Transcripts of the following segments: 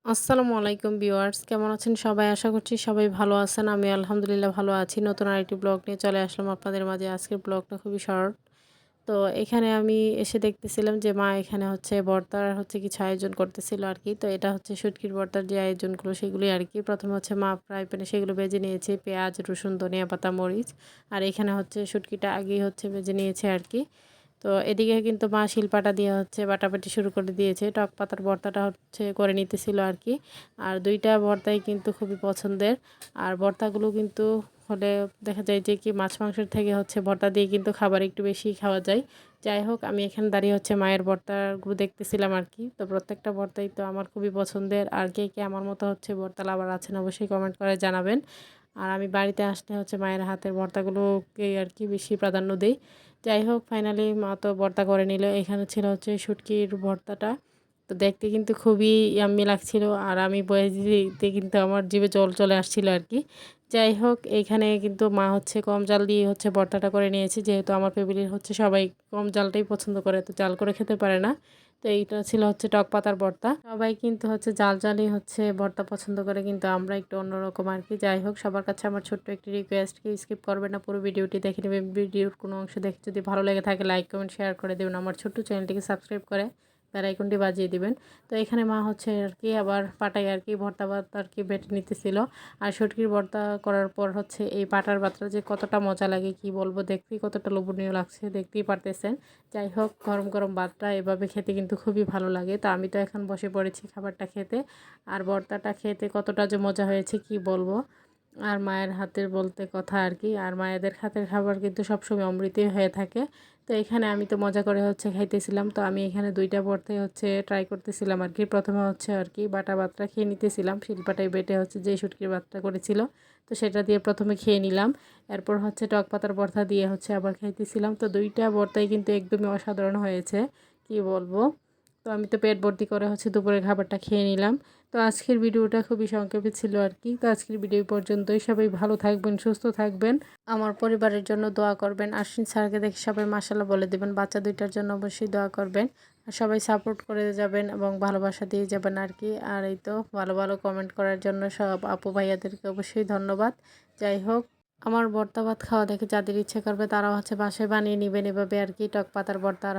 আসসালামু আলাইকুম ভিউয়ার্স, কেমন আছেন সবাই? আশা করছি সবাই ভালো আছেন। আমি আলহামদুলিল্লাহ ভালো আছি। নতুন আরেকটি ব্লগ নিয়ে চলে আসলাম আপনাদের মাঝে। আজকের ব্লগটা খুবই শর্ট। তো এখানে আমি এসে দেখতেছিলাম যে মা এখানে হচ্ছে ভর্তার কিছু আয়োজন করতেছিল আরকি। তো এটা হচ্ছে শুটকির ভর্তার যে আয়োজনগুলো সেগুলোই আরকি। প্রথমে হচ্ছে মা ফ্রাই প্যানে সেগুলো ভেজে নিয়েছে। পেঁয়াজ, রসুন, ধনিয়া পাতা, মরিচ। আর এখানে হচ্ছে শুটকিটা আগেই ভেজে নিয়েছে আরকি। তো এদিকে কিন্তু মা শিলপাটা দিয়ে বাটাবাটি শুরু করে দিয়েছে। টক পাতার ভর্তাটা করে নিতেছিল আরকি। আর ২ টা ভর্তাই কিন্তু খুবই পছন্দের। আর ভর্তাগুলো কিন্তু হলে দেখা যায় যে কি মাছ মাংসের থেকে ভর্তা দিয়ে কিন্তু খাবার একটু বেশি খাওয়া যায়। যাই হোক, আমি এখানে দাঁড়িয়ে মায়ের ভর্তাগুলো দেখতেছিলাম আরকি। তো প্রত্যেকটা ভর্তাই তো আমার খুবই পছন্দের। আর কে আমার মতো ভর্তা লাভার আছেন অবশ্যই কমেন্ট করে জানাবেন। আর আমি বাড়িতে আসলে মায়ের হাতের ভর্তাগুলোকেই আরকি বেশি প্রাধান্য দেই। যাই হোক, ফাইনালি মা তো ভর্তা করে নিল। এখানে ছিল শুটকির ভর্তাটা। তো দেখতে কিন্তু খুবই ইয়াম্মি লাগছিল। আর আমি বয়ে দিতে কিন্তু আমার জিভে জল চলে আসছিল আরকি। যাই হোক, এইখানে কিন্তু মা কম জাল দিয়ে ভর্তাটা করে নিয়েছে। যেহেতু আমার ফ্যামিলির সবাই কম জালটাই পছন্দ করে, তো জাল করে খেতে পারে না। তো এইটা ছিল টক পাতার ভর্তা। সবাই কিন্তু জাল জালই ভর্তা পছন্দ করে, কিন্তু আমরা একটু অন্যরকম আরকি। যাই হোক, সবার কাছে আমার ছোট্ট একটি রিকোয়েস্ট, কি স্কিপ করবেন না, পুরো ভিডিওটি দেখে নেবেন। ভিডিওর কোনো অংশ দেখে যদি ভালো লেগে থাকে লাইক, কমেন্ট, শেয়ার করে দেবেন। আমার ছোট্ট চ্যানেলটিকে সাবস্ক্রাইব করে বেল আইকনটি বাজিয়ে দিবেন। তো এখানে মা আরকি আবার পাটায় আরকি ভর্তা ভাত আরকি বেটে নিতেছিল। আর শুটকির ভর্তা করার পর এই পাটার ভাতটা যে কতটা মজা লাগে কি বলবো, দেখতেই কতটা লোভনীয় লাগছে, দেখতেই পারতেছেন। যাই হোক, গরম গরম ভাতটা এভাবে খেতে কিন্তু খুবই ভালো লাগে। তো আমি তো এখন বসে পড়েছি খাবারটা খেতে। আর ভর্তাটা খেতে কতটা যে মজা হয়েছে কি বলবো। আর মায়ের হাতের বলতে কথা আরকি। আর মায়েদের হাতের খাবার কিন্তু সবসময় অমৃতই হয়ে থাকে। তো এখানে আমি তো মজা করে খাইতেছিলাম। তো আমি এখানে ২ টা ভর্তাই ট্রাই করতেছিলাম আরকি। প্রথমে আরকি বাটা ভাতটা খেয়ে নিতেছিলাম। শিলপাটায় বেটে যে শুটকির ভাতটা করেছিল, তো সেটা দিয়ে প্রথমে খেয়ে নিলাম। এরপর টক পাতার ভর্তা দিয়ে আবার খাইতেছিলাম। তো ২ টা ভর্তাই কিন্তু একদমই অসাধারণ হয়েছে, কি বলবো। তো আমি তো পেট ভর্তি করে দুপুরের খাবারটা খেয়ে নিলাম। তো আজকের ভিডিওটা খুবই সংক্ষেপে ছিল আরকি। তো আজকের ভিডিও পর্যন্তই। সবাই ভালো থাকবেন, সুস্থ থাকবেন। আমার পরিবারের জন্য দোয়া করবেন। আশ্বিন স্যারকে দেখে সবাই মাশাআল্লাহ বলে দিবেন। বাচ্চা ২ টার জন্য অবশ্যই দোয়া করবেন। আর সবাই সাপোর্ট করে যাবেন এবং ভালোবাসা দিয়ে যাবেন আরকি। আর এই তো ভালো, ভালো কমেন্ট করার জন্য সব আপু ভাইয়াদেরকে অবশ্যই ধন্যবাদ। যাই হোক, আমার ভর্তা ভাত খাওয়া দেখে যাদের ইচ্ছে করবে তারা বাসায় বানিয়ে নিবেন এভাবে আরকি। টক পাতার ভর্তা আর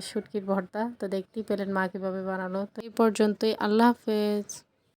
শুটকির ভর্তা। তো দেখতেই পেলেন মা কীভাবে বানালো। তো এই পর্যন্তই। আল্লাহ হাফেজ।